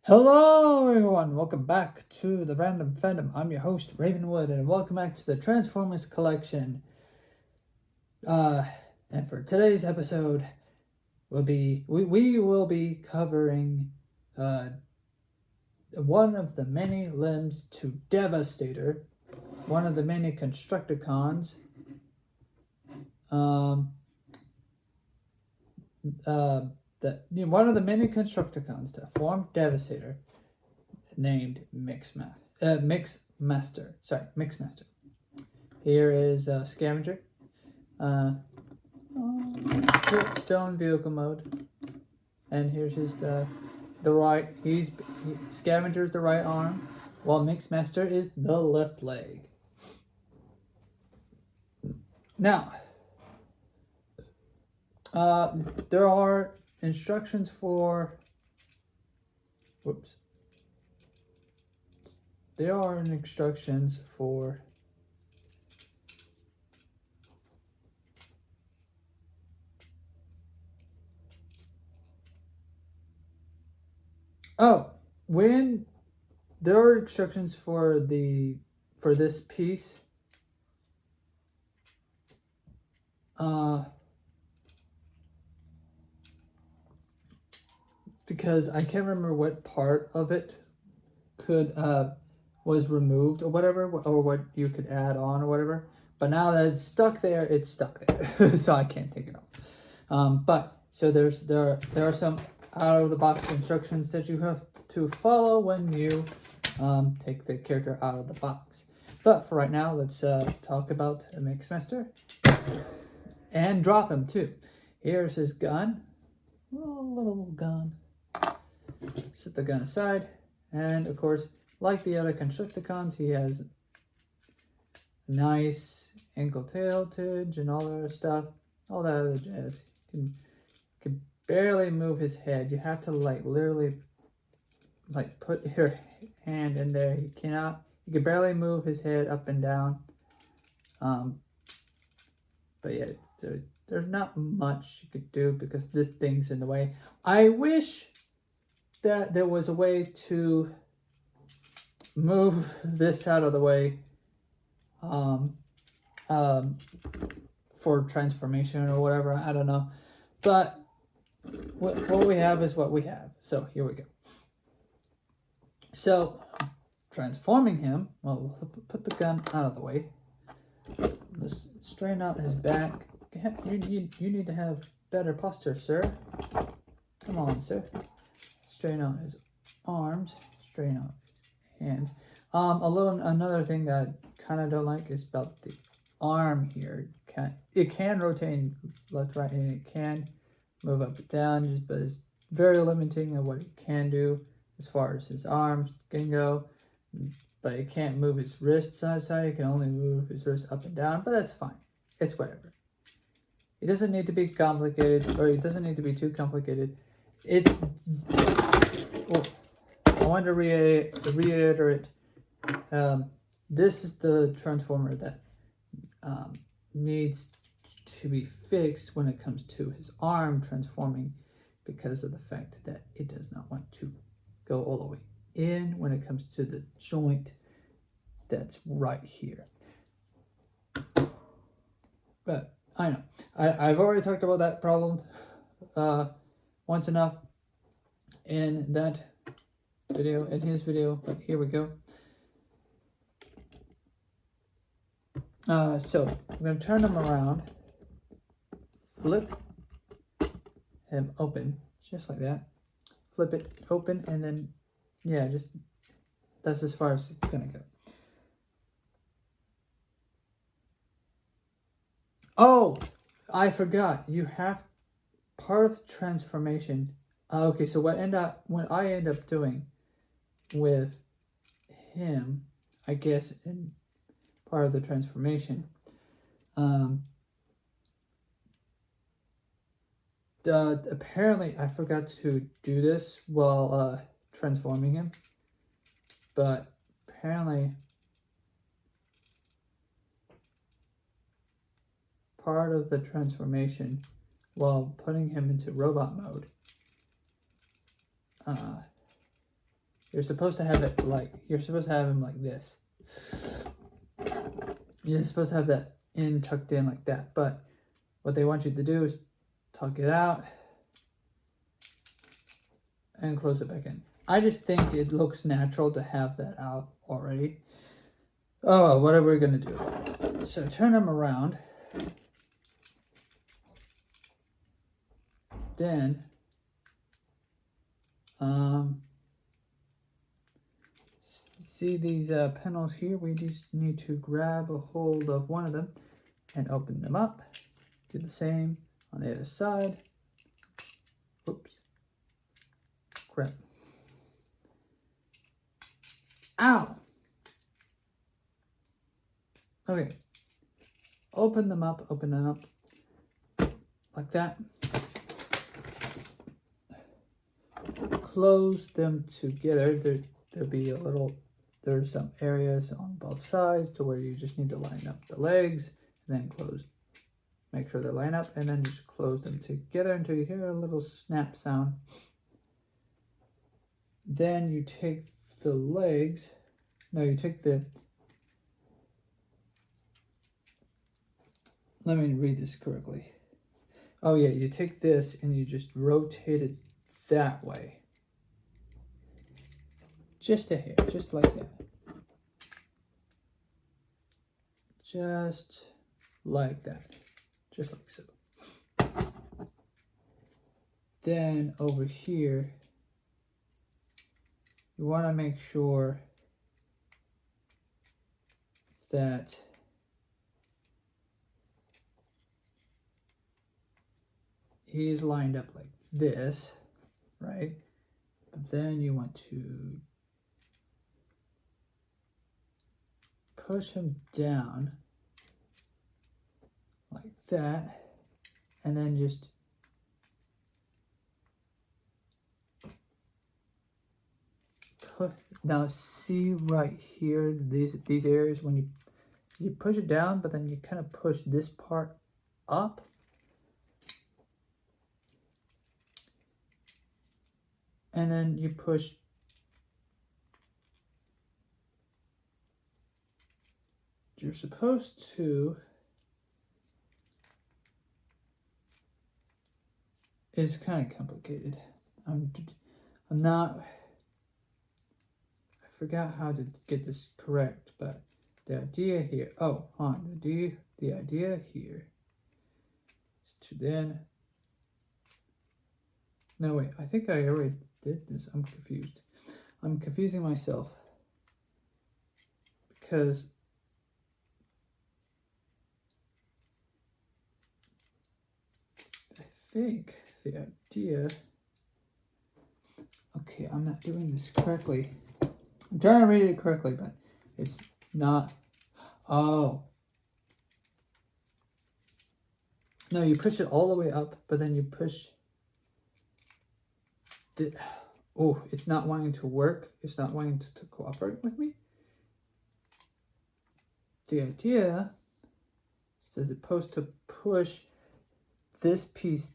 Hello everyone, welcome back to the Random Fandom. I'm your host Ravenwood and welcome back to the Transformers collection. And for today's episode we will be covering one of the many limbs to Devastator, one of the many Constructicons. One of the many Constructicons to form Devastator, named Mixmaster. Here is Scavenger. Still in vehicle mode. And here's his the right. Scavenger's the right arm, while Mixmaster is the left leg. Now, there are instructions for. There are instructions for. When there are instructions for this piece. Because I can't remember what part of it was removed or whatever, or what you could add on or whatever. But now that it's stuck there, so I can't take it off. But so there are some out of the box instructions that you have to follow when you take the character out of the box. But for right now, let's talk about a Mixmaster and drop him too. Here's his gun, little gun. Set the gun aside, and of course, like the other Constructicons, he has nice ankle tiltage and all that other stuff, all that other jazz. Can barely move his head. You have to literally put your hand in there. He cannot. He can barely move his head up and down. But yeah, so there's not much you could do because this thing's in the way. I wish that there was a way to move this out of the way for transformation or whatever. I don't know, but what we have is what we have. So here we go. So transforming him, well, we'll put the gun out of the way. Let's straighten out his back. You need to have better posture, sir. Come on, sir. Straighten out his arms, straighten out his hands. Another thing that I kind of don't like is about the arm here. It can rotate left, right, and it can move up and down, but it's very limiting of what it can do as far as his arms can go. But it can't move his wrist side to side. It can only move his wrist up and down, but that's fine. It's whatever. It doesn't need to be complicated, or it doesn't need to be too complicated. I want to reiterate. This is the transformer that needs to be fixed when it comes to his arm transforming, because of the fact that it does not want to go all the way in when it comes to the joint that's right here. But I know I've already talked about that problem once enough in that video, in his video, but here we go. So I'm going to turn him around, flip him open, just like that. Flip it open, and then, yeah, just, that's as far as it's going to go. Oh, I forgot. You have part of the transformation. Okay, so what I end up doing with him, I guess, in part of the transformation, apparently I forgot to do this while transforming him, but apparently part of the transformation while putting him into robot mode You're supposed to have it like, you're supposed to have him like this. You're supposed to have that tucked in like that. But what they want you to do is tuck it out and close it back in. I just think it looks natural to have that out already. Oh, well, what are we going to do about it? So turn them around. Then, see these panels here? We just need to grab a hold of one of them and open them up. Do the same on the other side. Oops. Crap. Ow! Okay. Open them up like that. Close them together. There'll be a little, there's some areas on both sides to where you just need to line up the legs and then close. Make sure they line up and then just close them together until you hear a little snap sound. Then you take the legs, no, you take the, let me read this correctly. Oh yeah, you take this and you just rotate it that way. Just a hair, just like that. Just like that. Just like so. Then over here, you want to make sure that he's lined up like this, right? But then you want to push him down like that, and then just put, now see right here, these areas, when you push it down, but then you kind of push this part up. And then you push you're supposed to, it's kind of complicated. I'm not, I forgot how to get this correct, but the idea here, the idea here is to then, no wait, I think I already did this. I'm confused. I'm confusing myself because I think the idea, okay, I'm not doing this correctly. I'm trying to read it correctly, but it's not. Oh. No, you push it all the way up, but then you push the, oh, it's not wanting to work. It's not wanting to cooperate with me. The idea is as opposed to push this piece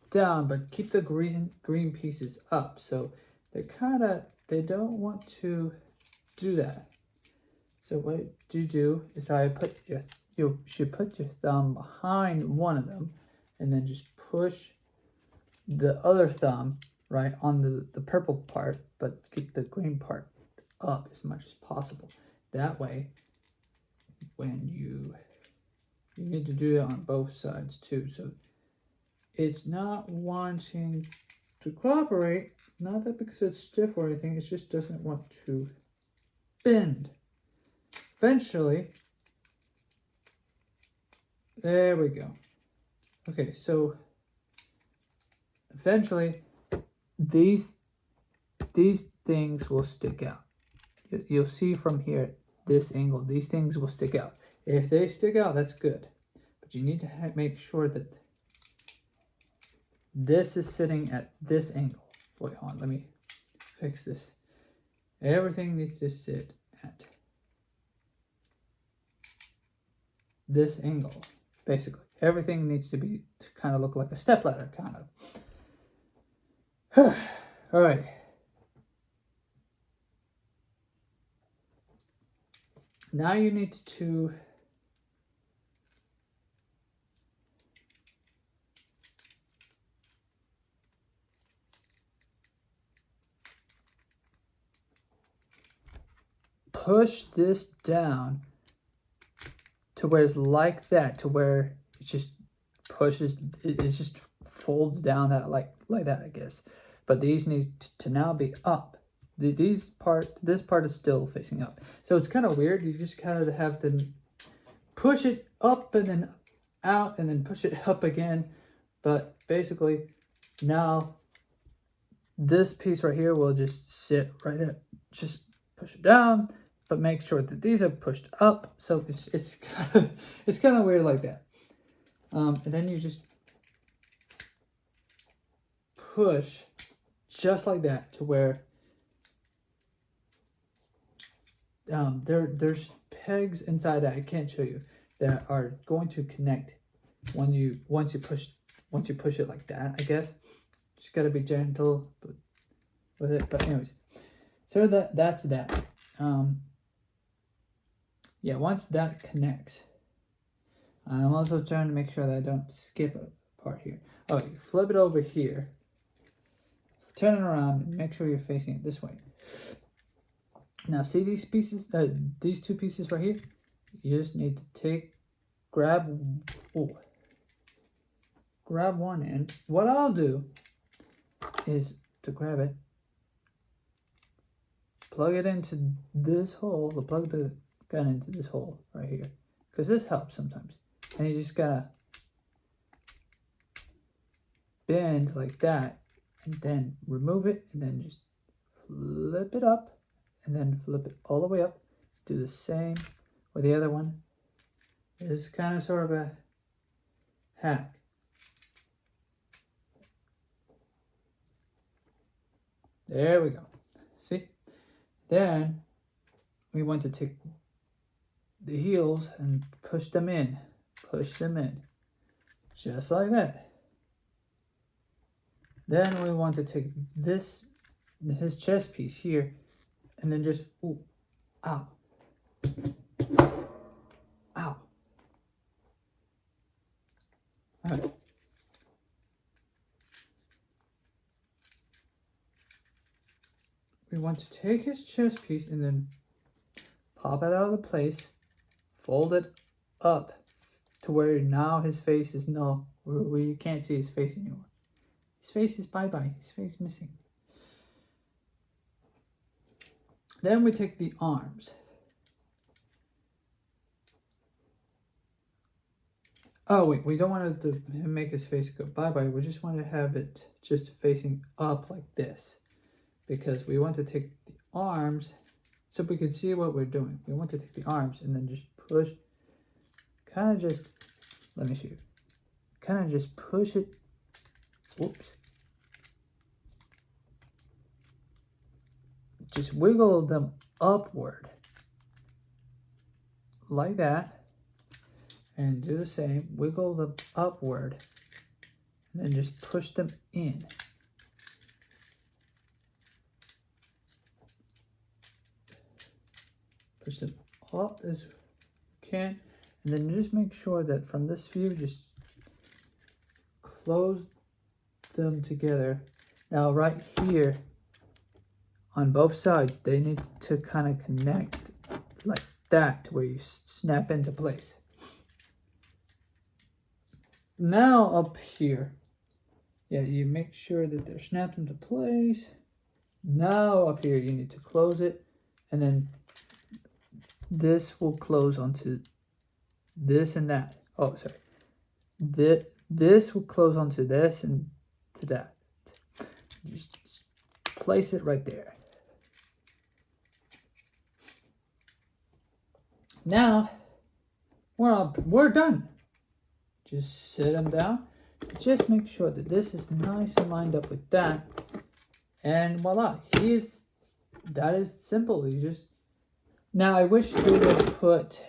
down, but keep the green pieces up. So they don't want to do that. So what you do is you should put your thumb behind one of them and then just push the other thumb right on the purple part, but keep the green part up as much as possible. That way, when you need to do it on both sides too. So it's not wanting to cooperate, not that because it's stiff or anything, it just doesn't want to bend. Eventually, there we go. Okay, so eventually these things will stick out. You'll see from here, this angle, these things will stick out. If they stick out, that's good. But you need to make sure that this is sitting at this angle. Wait, hold on, let me fix this. Everything needs to sit at this angle, basically. Everything needs to kind of look like a stepladder, kind of. All right. Now you need to push this down to where it's like that, to where it just pushes, it just folds down that like that, I guess. But these need to now be up. This part is still facing up. So it's kind of weird. You just kind of have to push it up and then out and then push it up again. But basically now this piece right here will just sit right there. Just push it down, but make sure that these are pushed up. So it's kind of weird like that. And then you just push just like that to where there's pegs inside that I can't show you that are going to connect once you push it like that, I guess. Just gotta be gentle with it. But anyways, so that's that. Yeah, once that connects, I'm also trying to make sure that I don't skip a part here. Oh, you flip it over here, turn it around, and make sure you're facing it this way. Now, see these pieces, these two pieces right here? You just need to grab one end. What I'll do is to grab it, plug it into this hole, plug the gun into this hole right here, because this helps sometimes. And you just gotta bend like that, and then remove it, and then just flip it up, and then flip it all the way up. Do the same with the other one. This is kind of sort of a hack. There we go. See? Then we want to take the heels and push them in. Push them in. Just like that. Then we want to take his chest piece here, and then just, ooh, ow. Ow. All right. We want to take his chest piece and then pop it out of the place, fold it up to where now his face is where you can't see his face anymore. His face is bye-bye. His face missing. Then we take the arms. Oh wait, we don't want to make his face go bye-bye. We just want to have it just facing up like this, because we want to take the arms so we can see what we're doing. We want to take the arms and then just push, kind of just, let me show you. Kind of just push it, whoops. Just wiggle them upward, like that. And do the same, wiggle them upward, and then just push them in. Push them up as you can, and then just make sure that from this view, just close them together. Now right here, on both sides, they need to kind of connect like that to where you snap into place. Now up here, yeah, you make sure that they're snapped into place. Now up here, you need to close it, and then this will close onto this and that. Oh, sorry. This will close onto this and to that. Just place it right there. Now, we're done. Just sit them down. Just make sure that this is nice and lined up with that. And voila, that is simple. You just, now I wish they would put,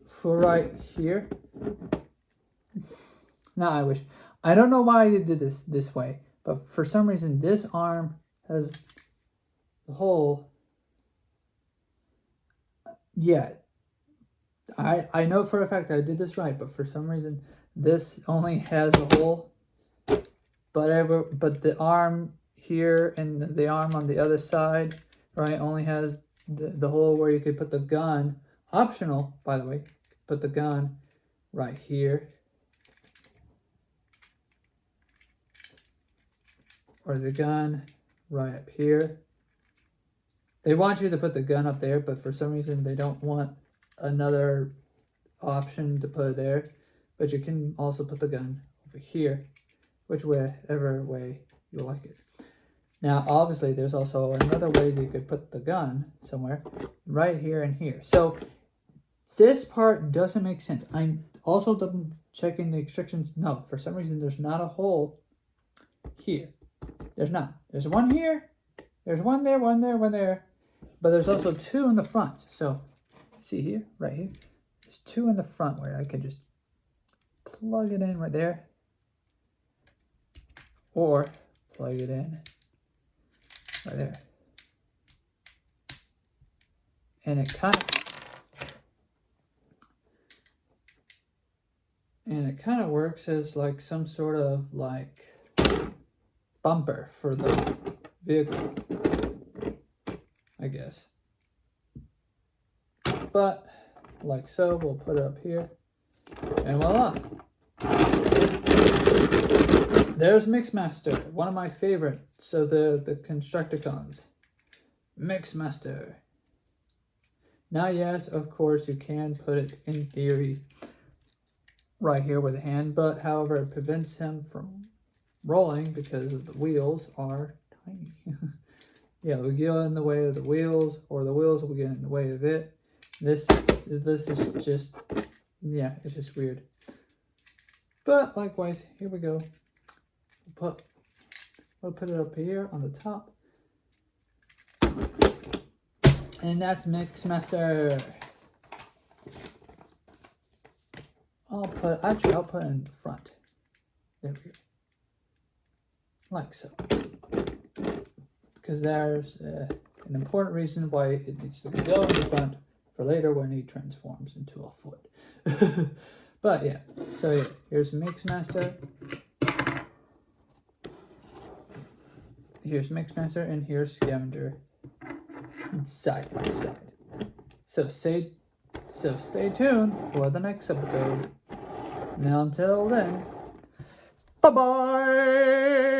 for right here. Now I wish, I don't know why they did this way, but for some reason this arm has the hole yeah, I know for a fact I did this right, but for some reason this only has a hole. But the arm here and the arm on the other side, right, only has the hole where you could put the gun. Optional, by the way, put the gun right here. Or the gun right up here. They want you to put the gun up there, but for some reason they don't want another option to put it there. But you can also put the gun over here, whichever way you like it. Now, obviously, there's also another way you could put the gun somewhere, right here and here. So this part doesn't make sense. I'm also double checking the instructions. No, for some reason, there's not a hole here. There's not. There's one here. There's one there, one there, one there. But there's also two in the front. So, see here, right here. There's two in the front where I can just plug it in right there. Or plug it in right there. And it kind of works as like some sort of like bumper for the vehicle, I guess. But like so, we'll put it up here, and voila. There's Mixmaster, one of my favorites of the Constructicons. Mixmaster. Now, yes, of course, you can put it in theory right here with a hand, but however, it prevents him from rolling because the wheels are tiny. Yeah, we get in the way of the wheels, or the wheels will get in the way of it. This is just, yeah, it's just weird. But likewise, here we go. We'll put it up here on the top. And that's Mixmaster. I'll put it in the front. There we go. Like so. Because there's an important reason why it needs to go in the front for later when he transforms into a foot. But yeah, so yeah, here's Mixmaster. Here's Mixmaster and here's Scavenger side by side. So stay tuned for the next episode. Now until then, bye-bye!